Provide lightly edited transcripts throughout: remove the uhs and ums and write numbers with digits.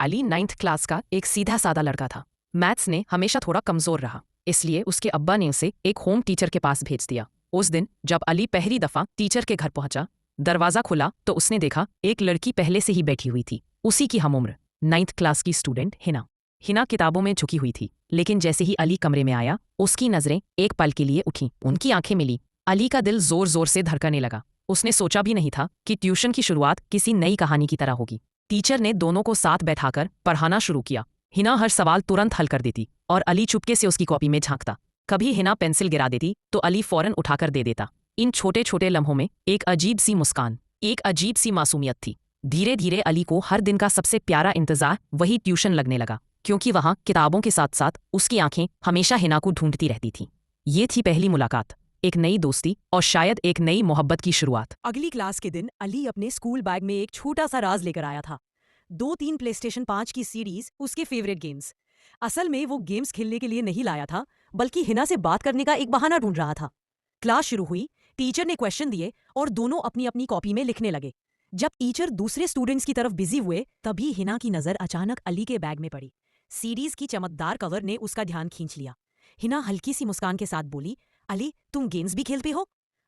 Ali 9th class का एक सीधा सादा लड़का था। मैथ्स ने हमेशा थोड़ा कमजोर रहा, इसलिए उसके अब्बा ने उसे एक होम टीचर के पास भेज दिया। उस दिन जब अली पहली दफा टीचर के घर पहुंचा, दरवाजा खुला तो उसने देखा एक लड़की पहले से ही बैठी हुई थी, उसी की हमउम्र 9th क्लास की स्टूडेंट हिना। हिना किताबों में झुकी हुई थी, लेकिन जैसे ही अली कमरे में आया, उसकी नजरें एक पल के लिए उठी। उनकी आंखें मिली। अली का दिल जोर जोर से धड़कने लगा। उसने सोचा भी नहीं था कि ट्यूशन की शुरुआत किसी नई कहानी की तरह होगी। टीचर ने दोनों को साथ बैठाकर पढ़ाना शुरू किया। हिना हर सवाल तुरंत हल कर देती और अली चुपके से उसकी कॉपी में झांकता। कभी हिना पेंसिल गिरा देती तो अली फौरन उठाकर दे देता। इन छोटे छोटे लम्हों में एक अजीब सी मुस्कान, एक अजीब सी मासूमियत थी। धीरे धीरे अली को हर दिन का सबसे प्यारा इंतजार वही ट्यूशन लगने लगा, क्योंकि वहां किताबों के साथ साथ उसकी आंखें हमेशा हिना को ढूंढती रहती थीं। ये थी पहली मुलाकात, एक नई दोस्ती और शायद एक नई मोहब्बत की शुरुआत। अगली क्लास के दिन अली अपने स्कूल बैग में एक छोटा सा राज लेकर आया था। 2-3 प्लेस्टेशन 5 की सीरीज, उसके फेवरेट गेम्स। असल में वो गेम्स खेलने के लिए नहीं लाया था, बल्कि हिना से बात करने का एक बहाना ढूंढ रहा था। क्लास शुरू हुई, टीचर ने क्वेश्चन दिए और दोनों अपनी अपनी कॉपी में लिखने लगे। जब टीचर दूसरे स्टूडेंट्स की तरफ बिजी हुए, तभी हिना की नजर अचानक अली के बैग में पड़ी। सीरीज की चमकदार कवर ने उसका ध्यान खींच लिया। हिना हल्की सी मुस्कान के साथ बोली, अली, तुम गेम्स भी खेलते हो?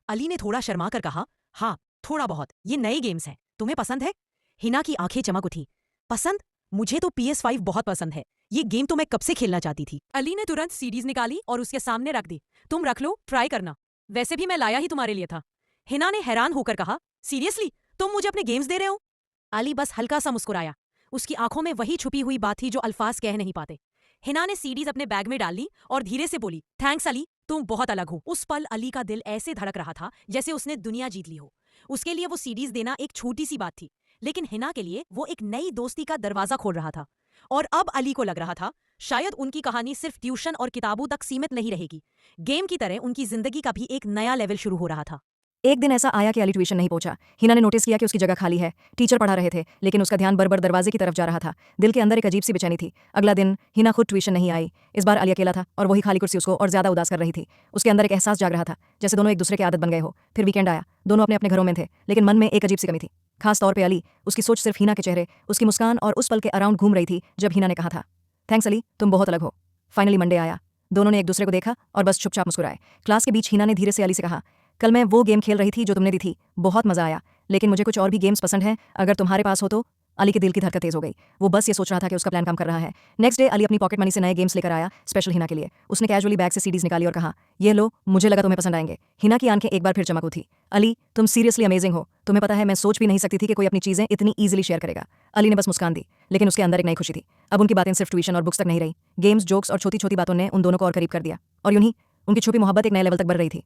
अली ने थोड़ा शर्मा कर कहा, हाँ, थोड़ा बहुत। ये नए गेम्स हैं, तुम्हें पसंद है? हिना की आंखें चमक उठी। पसंद? मुझे तो PS5 बहुत पसंद है। ये गेम तो मैं कब से खेलना चाहती थी। अली ने तुरंत सीरीज निकाली और उसके सामने रख दी। तुम रख लो, ट्राई करना। वैसे भी मैं लाया ही तुम्हारे लिए था। हिना ने हैरान होकर कहा, सीरियसली, तुम मुझे अपने गेम्स दे रहे हो? अली बस हल्का सा मुस्कुराया। उसकी आंखों में वही छुपी हुई बात थी जो अल्फाज कह नहीं पाते। हिना ने सीरीज अपने बैग में डाल ली और धीरे से बोली, थैंक्स अली, तुम बहुत अलग हो। उस पल अली का दिल ऐसे धड़क रहा था जैसे उसने दुनिया जीत ली हो। उसके लिए वो सीरीज देना एक छोटी सी बात थी, लेकिन हिना के लिए वो एक नई दोस्ती का दरवाजा खोल रहा था। और अब अली को लग रहा था, शायद उनकी कहानी सिर्फ ट्यूशन और किताबों तक सीमित नहीं रहेगी। गेम की तरह उनकी जिंदगी का भी एक नया लेवल शुरू हो रहा था। एक दिन ऐसा आया कि अली ट्यूशन नहीं पहुंचा। हिना ने नोटिस किया कि उसकी जगह खाली है। टीचर पढ़ा रहे थे, लेकिन उसका ध्यान बरबर दरवाजे की तरफ जा रहा था। दिल के अंदर एक अजीब सी बेचैनी थी। अगला दिन हिना खुद ट्यूशन नहीं आई। इस बार अली अकेला था और वही खाली कुर्सी उसको और ज्यादा उदास कर रही थी। उसके अंदर एक एहसास जाग रहा था, जैसे दोनों एक दूसरे की आदत बन गए हो। फिर वीकेंड आया, दोनों अपने अपने घरों में थे, लेकिन मन में एक अजीब सी कमी थी। खास तौर पर अली, उसकी सोच सिर्फ हिना के चेहरे, उसकी मुस्कान और उस पल के अराउंड घूम रही थी जब हिना ने कहा था, थैंक्स अली, तुम बहुत अलग हो। फाइनली मंडे आया। दोनों ने एक दूसरे को देखा और बस चुपचाप मुस्कुराए। क्लास के बीच हिना ने धीरे से अली से कहा, कल मैं वो गेम खेल रही थी जो तुमने दी थी, बहुत मजा आया, लेकिन मुझे कुछ और भी गेम्स पसंद हैं, अगर तुम्हारे पास हो तो। अली के दिल की धड़कन तेज हो गई। वो बस ये सोच रहा था कि उसका प्लान काम कर रहा है। नेक्स्ट डे अली अपनी पॉकेट मनी से नए गेम्स लेकर आया, स्पेशल हिना के लिए। उसने कैजुअली बैग से सीडीज निकाली और कहा, ये लो, मुझे लगा तुम्हें पसंद आएंगे। हिना की आंखें एक बार फिर चमक उठी। अली, तुम सीरियसली अमेजिंग हो। तुम्हें पता है, मैं सोच भी नहीं सकती थी कि कोई अपनी चीजें इतनी ईजिली शेयर करेगा। अली ने बस मुस्कान दी, लेकिन उसके अंदर एक नई खुशी थी। अब उनकी बातें सिर्फ ट्यूशन और बुक्स तक नहीं रही। गेम्स, जोक्स और छोटी छोटी बातों ने उन दोनों को और करीब कर दिया। और यूं ही उनकी छुपी मोहब्बत एक नए लेवल तक बढ़ रही थी।